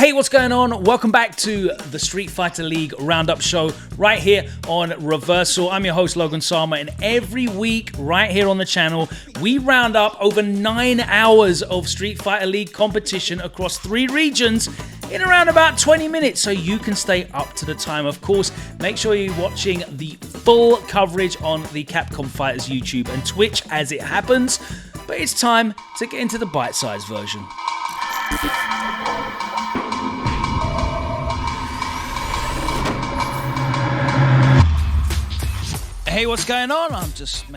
Hey, what's going on? Welcome back to the Street Fighter League Roundup show right here on Reversal. I'm your host, Logan Sama, and every week right here on the channel, we round up over 9 hours of Street Fighter League competition across 3 regions in around about 20 minutes, so you can stay up to the time. Of course, make sure you're watching the full coverage on the Capcom Fighters YouTube and Twitch as it happens, but it's time to get into the bite-sized version. Hey, what's going on?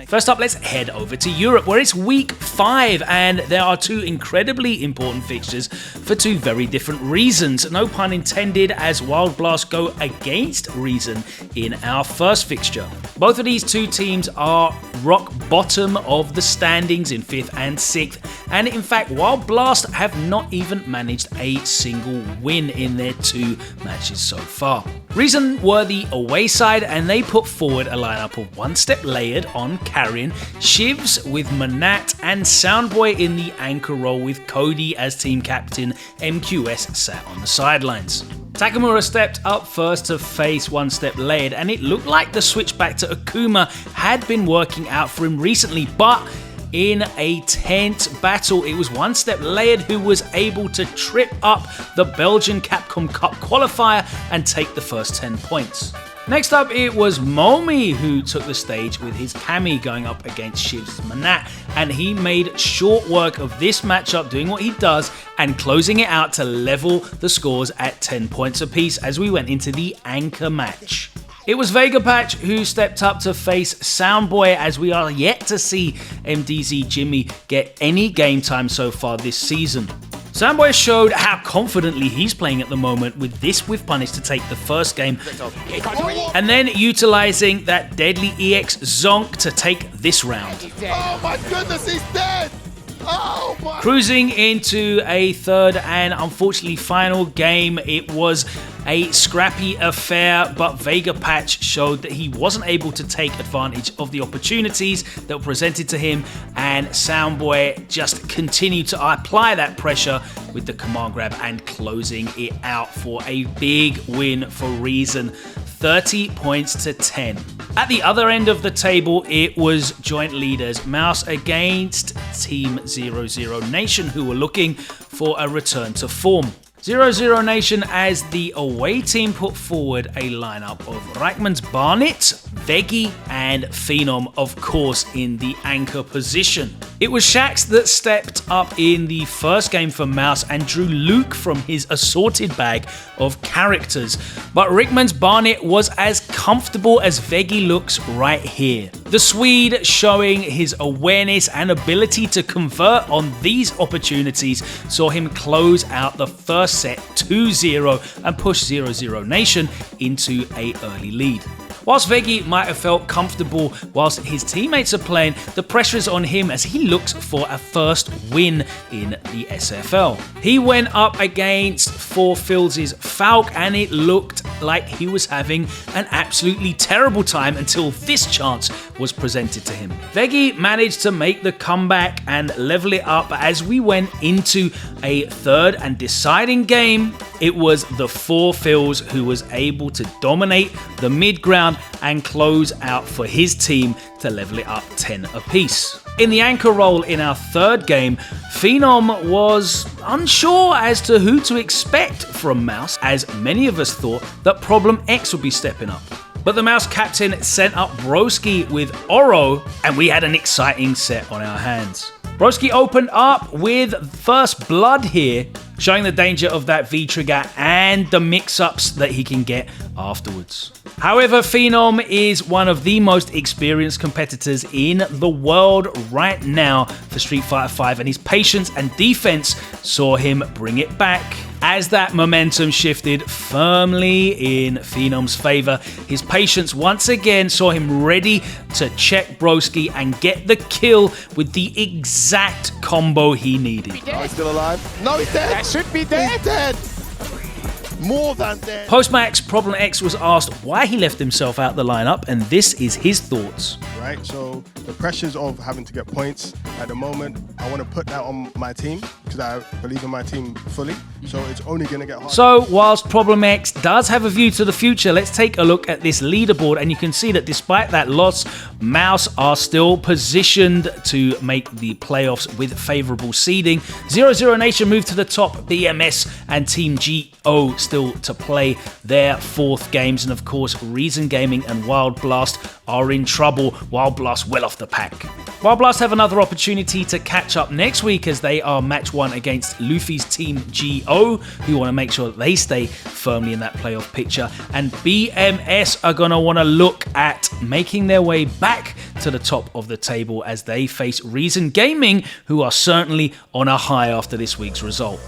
First up, let's head over to Europe, where it's week 5, and there are 2 incredibly important fixtures for 2 very different reasons. No pun intended, as Wild Blast go against Reason in our first fixture. Both of these 2 teams are rock bottom of the standings in 5th and 6th, and in fact, Wild Blast have not even managed a single win in their 2 matches so far. Reason were the away side, and they put forward a lineup of One Step Layered on Carrion, Shivs with Manat, and Soundboy in the anchor role with Cody as team captain. MQS sat on the sidelines. Takamura stepped up first to face One Step Layered, and it looked like the switch back to Akuma had been working out for him recently, but in a tense battle, it was One Step Layered who was able to trip up the Belgian Capcom Cup qualifier and take the first 10 points. Next up, it was Momi who took the stage with his Kami going up against Shiv's Manat, and he made short work of this matchup, doing what he does and closing it out to level the scores at 10 points apiece as we went into the anchor match. It was Vega Patch who stepped up to face Soundboy, as we are yet to see MDZ Jimmy get any game time so far this season. Soundboy showed how confidently he's playing at the moment with this with punish to take the first game, and then utilizing that deadly EX Zonk to take this round. Oh my goodness, he's dead! Oh my! Cruising into a third and unfortunately final game, it was a scrappy affair, but Vega Patch showed that he wasn't able to take advantage of the opportunities that were presented to him, and Soundboy just continued to apply that pressure with the command grab and closing it out for a big win for Reason. 30 points to 10. At the other end of the table, it was joint leaders Mouse against Team 00 Nation, who were looking for a return to form. 00 Nation, as the away team, put forward a lineup of Reichmann's Barnet, Veggie, and Phenom, of course, in the anchor position. It was Shax that stepped up in the first game for Mouse and drew Luke from his assorted bag of characters, but Rickman's Barnet was as comfortable as Veggie looks right here. The Swede showing his awareness and ability to convert on these opportunities saw him close out the first set 2-0 and push 00 Nation into an early lead. Whilst Veggie might have felt comfortable whilst his teammates are playing, the pressure is on him as he looks for a first win in the SFL. He went up against 4Fills' Falk, and it looked like he was having an absolutely terrible time until this chance was presented to him. Veggie managed to make the comeback and level it up as we went into a third and deciding game. It was the 4Fills who was able to dominate the mid ground and close out for his team to level it up 10 apiece. In the anchor role in our third game, Phenom was unsure as to who to expect from Mouse, as many of us thought that Problem X would be stepping up. But the Mouse captain sent up Broski with Oro, and we had an exciting set on our hands. Broski opened up with First Blood here, showing the danger of that V-trigger and the mix-ups that he can get afterwards. However, Phenom is one of the most experienced competitors in the world right now for Street Fighter V, and his patience and defense saw him bring it back. As that momentum shifted firmly in Phenom's favor, his patience once again saw him ready to check Broski and get the kill with the exact combo he needed. Oh, he's still alive? No, he's dead! That should be dead! He's dead! More than dead! Post-match, Problem X was asked why he left himself out the lineup, and this is his thoughts. Right, so the pressures of having to get points at the moment, I want to put that on my team because I believe in my team fully. So it's only going to get harder. So whilst Problem X does have a view to the future, let's take a look at this leaderboard, and you can see that despite that loss, Mouse are still positioned to make the playoffs with favourable seeding. 00 Nation moved to the top, BMS and Team GO still to play their 4th games, and of course Reason Gaming and Wild Blast are in trouble. Wild Blast well off the pack. Wild Blast have another opportunity to catch up next week as they are match 1 against Luffy's Team GO, who want to make sure that they stay firmly in that playoff picture. And BMS are going to want to look at making their way back to the top of the table as they face Reason Gaming, who are certainly on a high after this week's result.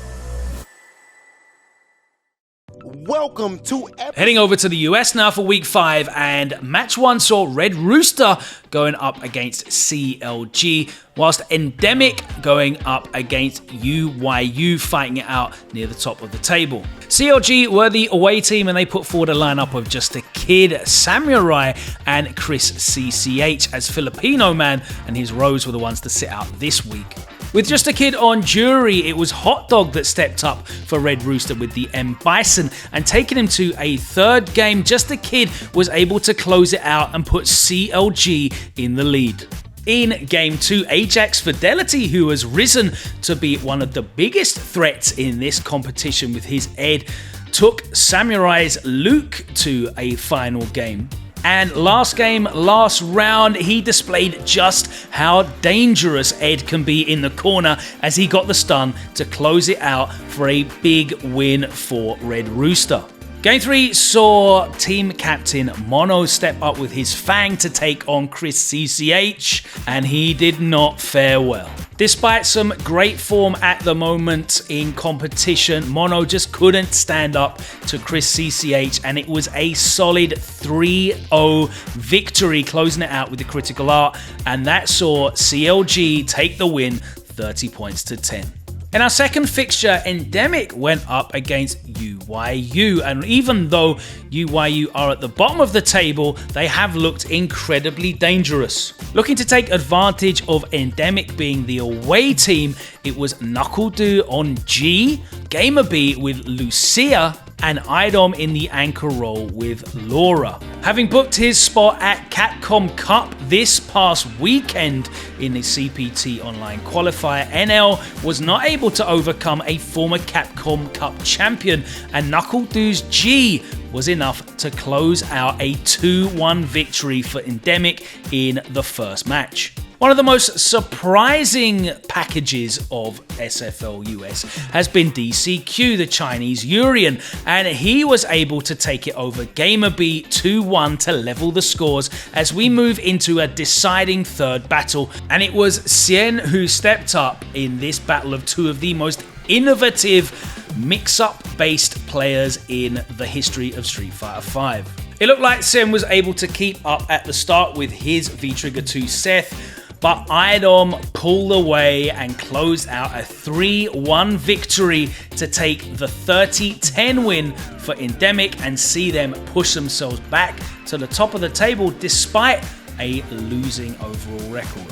Welcome to Heading over to the US now for week 5, and match 1 saw Red Rooster going up against CLG, whilst Endemic going up against UYU, fighting it out near the top of the table. CLG were the away team and they put forward a lineup of Just a Kid, Samurai and Chris CCH, as Filipino Man and his Rose were the ones to sit out this week. With Just a Kid on jury, it was Hot Dog that stepped up for Red Rooster with the M Bison, and taking him to a 3rd game, Just a Kid was able to close it out and put CLG in the lead. In Game 2, Ajax Fidelity, who has risen to be one of the biggest threats in this competition with his Ed, took Samurai's Luke to a final game. And last game, last round, he displayed just how dangerous Ed can be in the corner as he got the stun to close it out for a big win for Red Rooster. Game 3 saw team captain Mono step up with his Fang to take on Chris CCH, and he did not fare well. Despite some great form at the moment in competition, Mono just couldn't stand up to Chris CCH, and it was a solid 3-0 victory, closing it out with the critical art, and that saw CLG take the win 30 points to 10. In our second fixture, Endemic went up against UYU, and even though UYU are at the bottom of the table, they have looked incredibly dangerous. Looking to take advantage of Endemic being the away team, it was NuckleDu on G, Gamer B with Lucia, and Idom in the anchor role with Laura. Having booked his spot at Capcom Cup this past weekend in the CPT Online Qualifier, NL was not able to overcome a former Capcom Cup champion, and NuckleDu's G was enough to close out a 2-1 victory for Endemic in the first match. One of the most surprising packages of SFL US has been DCQ, the Chinese Urian, and he was able to take it over Gamer B 2-1 to level the scores as we move into a deciding 3rd battle, and it was Sien who stepped up in this battle of 2 of the most innovative mix-up based players in the history of Street Fighter V. It looked like Sien was able to keep up at the start with his V-Trigger 2 Seth, but Idom pulled away and closed out a 3-1 victory to take the 30-10 win for Endemic and see them push themselves back to the top of the table despite a losing overall record.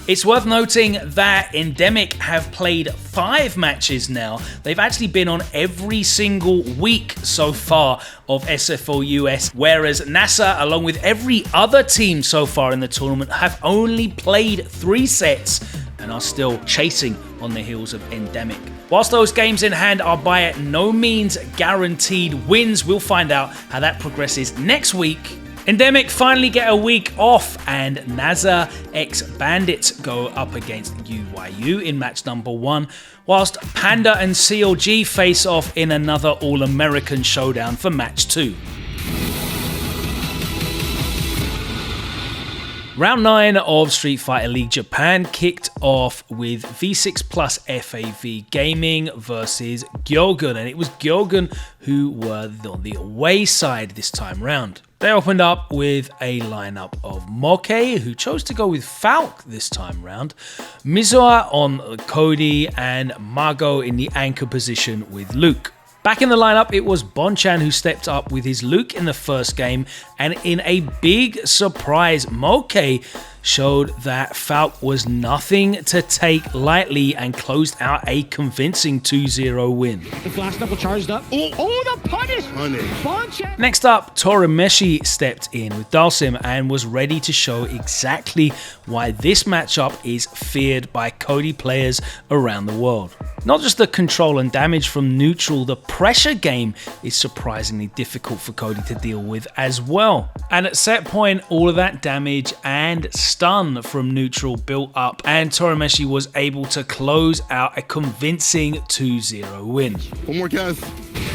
It's worth noting that Endemic have played 5 matches now. They've actually been on every single week so far of SFL US, whereas NASA, along with every other team so far in the tournament, have only played 3 sets and are still chasing on the heels of Endemic. Whilst those games in hand are by no means guaranteed wins, we'll find out how that progresses next week. Endemic finally get a week off, and NASA x Bandits go up against UYU in match number 1, whilst Panda and CLG face off in another All-American showdown for match 2. Round 9 of Street Fighter League Japan kicked off with V6 Plus FAV Gaming versus Gyogun, and it was Gyogun who were on the away side this time round. They opened up with a lineup of Moke, who chose to go with Falk this time round, Mizuha on Cody, and Mago in the anchor position with Luke. Back in the lineup, it was Bonchan who stepped up with his Luke in the first game, and in a big surprise, Moke showed that Falk was nothing to take lightly and closed out a convincing 2-0 win. The flash knuckle charged up. Oh, the punish! Next up, Torimeshi stepped in with Dalsim and was ready to show exactly why this matchup is feared by Cody players around the world. Not just the control and damage from neutral, the pressure game is surprisingly difficult for Cody to deal with as well. And at set point, all of that damage and stun from neutral built up, and Torimeshi was able to close out a convincing 2-0 win. One more guess.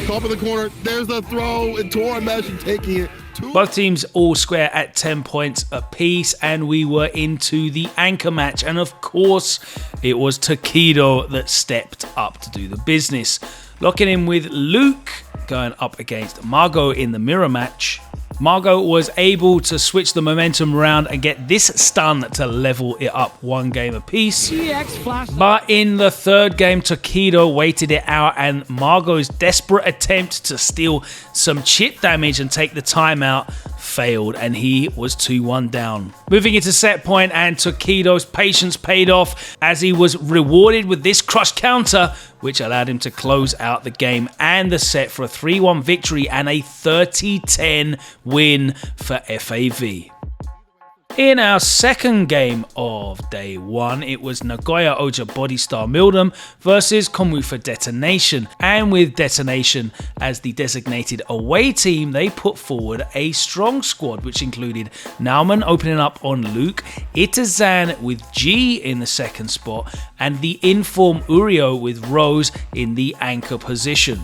Top of the corner, there's the throw, and Torimeshi taking it. Both teams all square at 10 points apiece, and we were into the anchor match, and of course it was Takedo that stepped up to do the business, locking in with Luke going up against Margot in the mirror match. Margot was able to switch the momentum around and get this stun to level it up 1 game apiece. But in the third game, Takedo waited it out, and Margot's desperate attempt to steal some chip damage and take the timeout failed, and he was 2-1 down. Moving into set point, and Takedo's patience paid off as he was rewarded with this crush counter, which allowed him to close out the game and the set for a 3-1 victory and a 30-10 win for FAV. In our second game of day 1, it was Nagoya Oja Body Star Mildom versus Komufa Detonation, and with Detonation as the designated away team, they put forward a strong squad which included Nauman opening up on Luke, Itazan with G in the second spot, and the in-form Urio with Rose in the anchor position.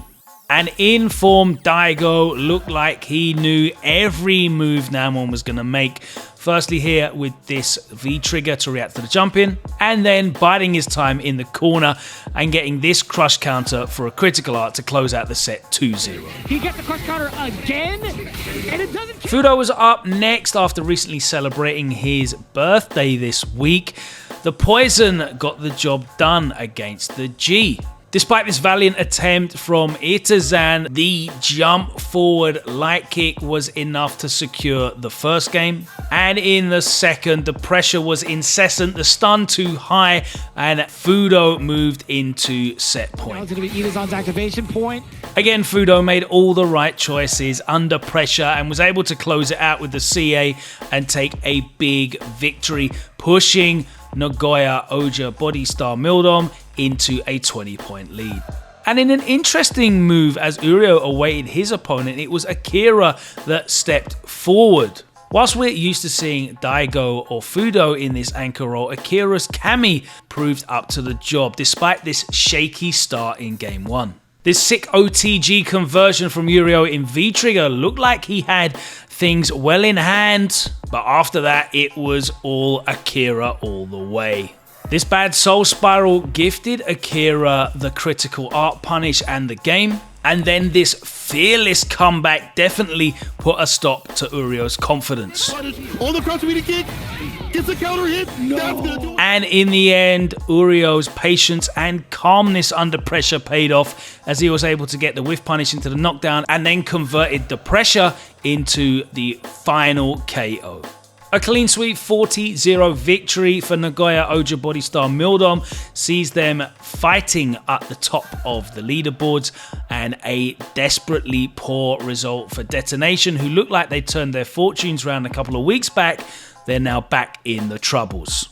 An in-form Daigo looked like he knew every move Nauman was going to make. Firstly here with this V-trigger to react to the jump in, and then biding his time in the corner and getting this crush counter for a critical art to close out the set 2-0. He gets the crush counter again, and it doesn't... Fudo was up next after recently celebrating his birthday this week. The Poison got the job done against the G. Despite this valiant attempt from Itazan, the jump forward light kick was enough to secure the first game. And in the second, the pressure was incessant, the stun too high, and Fudo moved into set point. Now it's going to be Itazan's activation point. Again, Fudo made all the right choices under pressure and was able to close it out with the CA and take a big victory, pushing Nagoya Oja Body Star Mildom into a 20-point lead. And in an interesting move as Urio awaited his opponent, it was Akira that stepped forward. Whilst we're used to seeing Daigo or Fudo in this anchor role, Akira's Kami proved up to the job despite this shaky start in game 1. This sick OTG conversion from Urio in V-Trigger looked like he had things well in hand, but after that it was all Akira all the way. This bad soul spiral gifted Akira the critical art punish and the game, and then this fearless comeback definitely put a stop to Urio's confidence. On the crouch immediate kick, gets a counter hit, that's gonna do it. And in the end, Urio's patience and calmness under pressure paid off as he was able to get the whiff punish into the knockdown and then converted the pressure into the final KO. A clean sweep 40-0 victory for Nagoya Oja Body Star Mildom sees them fighting at the top of the leaderboards, and a desperately poor result for Detonation, who looked like they turned their fortunes around a couple of weeks back. They're now back in the troubles.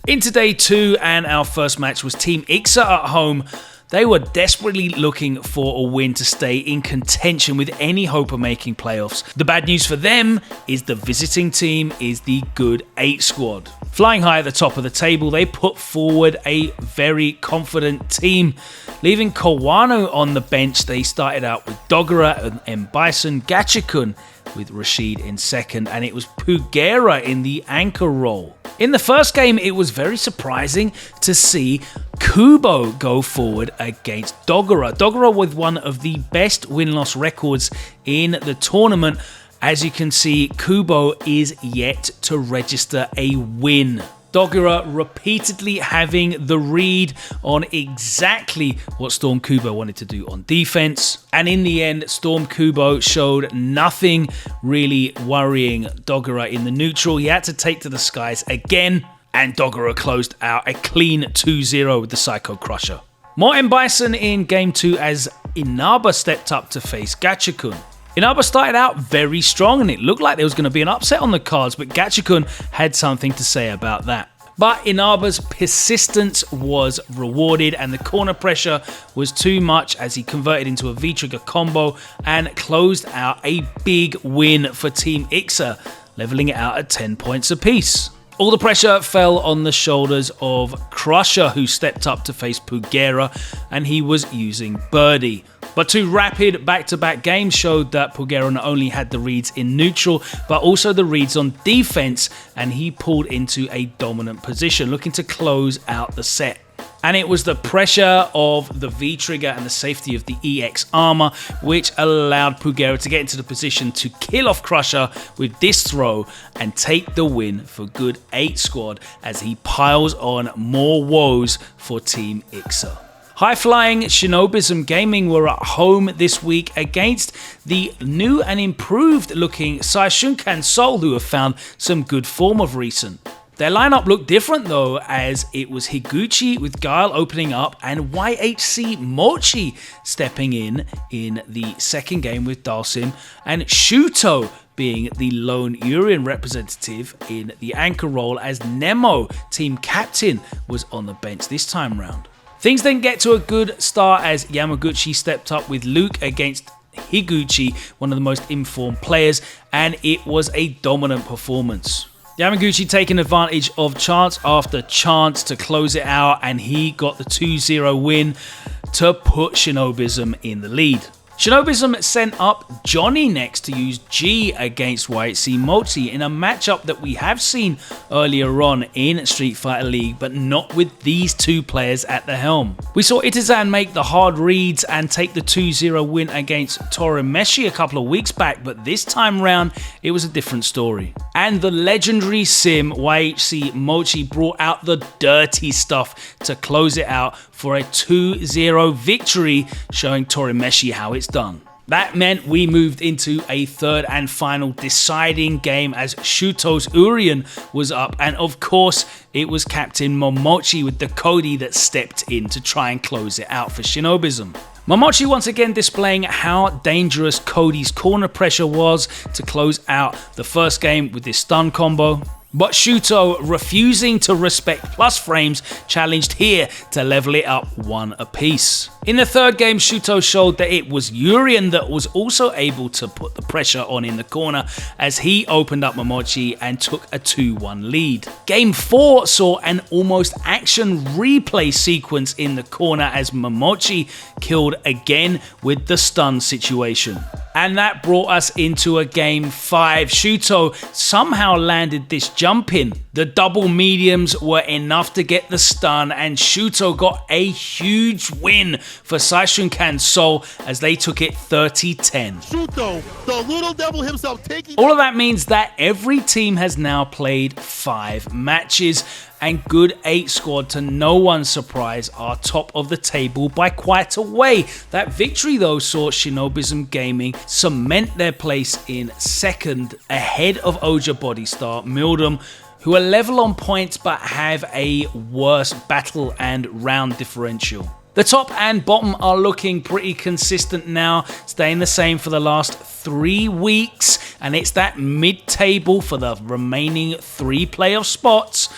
Into day 2, and our first match was Team Ixa at home. They were desperately looking for a win to stay in contention with any hope of making playoffs. The bad news for them is the visiting team is the Good 8 squad. Flying high at the top of the table, they put forward a very confident team. Leaving Kawano on the bench, they started out with Dogura and M. Bison, Gachikun with Rashid in second, and it was Pugera in the anchor role. In the first game, it was very surprising to see Kubo go forward against Dogura. Dogura with one of the best win-loss records in the tournament. As you can see, Kubo is yet to register a win. Dogura repeatedly having the read on exactly what Storm Kubo wanted to do on defense. And in the end, Storm Kubo showed nothing really worrying Dogura in the neutral. He had to take to the skies again, and Dogura closed out a clean 2-0 with the Psycho Crusher. More M. Bison in Game 2 as Inaba stepped up to face Gachikun. Inaba started out very strong and it looked like there was going to be an upset on the cards, but Gachikun had something to say about that. But Inaba's persistence was rewarded and the corner pressure was too much as he converted into a V-trigger combo and closed out a big win for Team Ixa, leveling it out at 10 points apiece. All the pressure fell on the shoulders of Crusher, who stepped up to face Pugera, and he was using Birdie. But two rapid back-to-back games showed that Pugera not only had the reads in neutral, but also the reads on defense, and he pulled into a dominant position, looking to close out the set. And it was the pressure of the V-trigger and the safety of the EX armor which allowed Pugera to get into the position to kill off Crusher with this throw and take the win for Good 8 squad as he piles on more woes for Team Ixa. High-flying Shinobism Gaming were at home this week against the new and improved-looking Saishunkan Seoul, who have found some good form of recent. Their lineup looked different though, as it was Higuchi with Guile opening up and YHC Mochi stepping in the second game with Dalsim, and Shuto being the lone Urian representative in the anchor role as Nemo, team captain, was on the bench this time round. Things then get to a good start as Yamaguchi stepped up with Luke against Higuchi, one of the most informed players, and it was a dominant performance. Yamaguchi taking advantage of chance after chance to close it out, and he got the 2-0 win to put Shinobism in the lead. Shinobism sent up Johnny next to use G against YHC Mochi in a matchup that we have seen earlier on in Street Fighter League, but not with these two players at the helm. We saw Itazan make the hard reads and take the 2-0 win against Torimeshi a couple of weeks back, but this time round it was a different story. And the legendary sim YHC Mochi brought out the dirty stuff to close it out for a 2-0 victory, showing Torimeshi how it's done. That meant we moved into a third and final deciding game as Shuto's Urian was up, and of course it was Captain Momochi with the Cody that stepped in to try and close it out for Shinobism. Momochi once again displaying how dangerous Cody's corner pressure was to close out the first game with this stun combo. But Shuto, refusing to respect plus frames, challenged here to level it up 1 apiece. In the third game, Shuto showed that it was Urian that was also able to put the pressure on in the corner as he opened up Momochi and took a 2-1 lead. Game 4 saw an almost action replay sequence in the corner as Momochi killed again with the stun situation. And that brought us into a game 5. Shuto somehow landed this jump in. The double mediums were enough to get the stun, and Shuto got a huge win for Saishunkan Seoul as they took it 30-10. Shuto, the little devil himself, taking... All of that means that every team has now played 5 matches, and Good 8 squad, to no one's surprise, are top of the table by quite a way. That victory though saw Shinobism Gaming cement their place in second ahead of Oja Bodystar, Mildum, who are level on points but have a worse battle and round differential. The top and bottom are looking pretty consistent now, staying the same for the last 3 weeks, and it's that mid-table for the remaining 3 playoff spots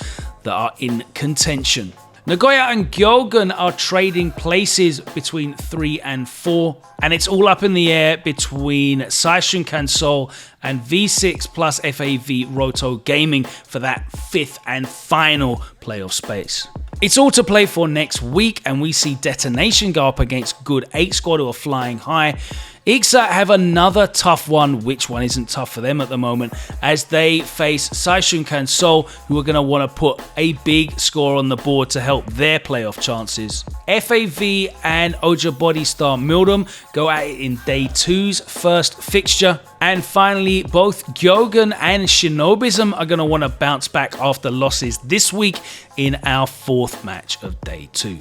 that are in contention. Nagoya and Gyogen are trading places between 3 and 4, and it's all up in the air between Saishunkan Seoul and V6 plus FAV Roto Gaming for that 5th and final playoff space. It's all to play for next week, and we see Detonation go up against Good 8 squad, who are flying high. Ixa have another tough one. Which one isn't tough for them at the moment, as they face Saishunkan Seoul, who are going to want to put a big score on the board to help their playoff chances. FAV and Oja Body Star Mildum go at it in day 2's first fixture. And finally, both Gyogen and Shinobism are going to want to bounce back after losses this week in our 4th match of day 2.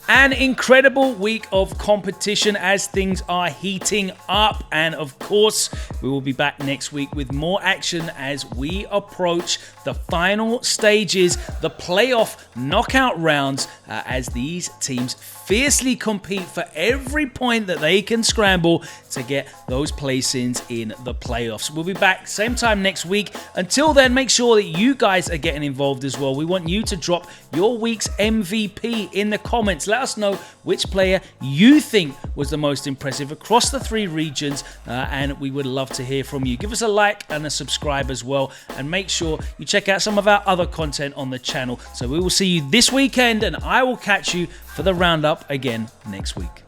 An incredible week of competition as things are heating up, and of course we will be back next week with more action as we approach the final stages, the playoff knockout rounds, as these teams fiercely compete for every point that they can scramble to get those place-ins in the playoffs. We'll be back same time next week. Until then, make sure that you guys are getting involved as well. We want you to drop your week's MVP in the comments. Let us know which player you think was the most impressive across the 3 regions, and we would love to hear from you. Give us a like and a subscribe as well, and make sure you check out some of our other content on the channel. So we will see you this weekend, and I will catch you for the roundup again next week.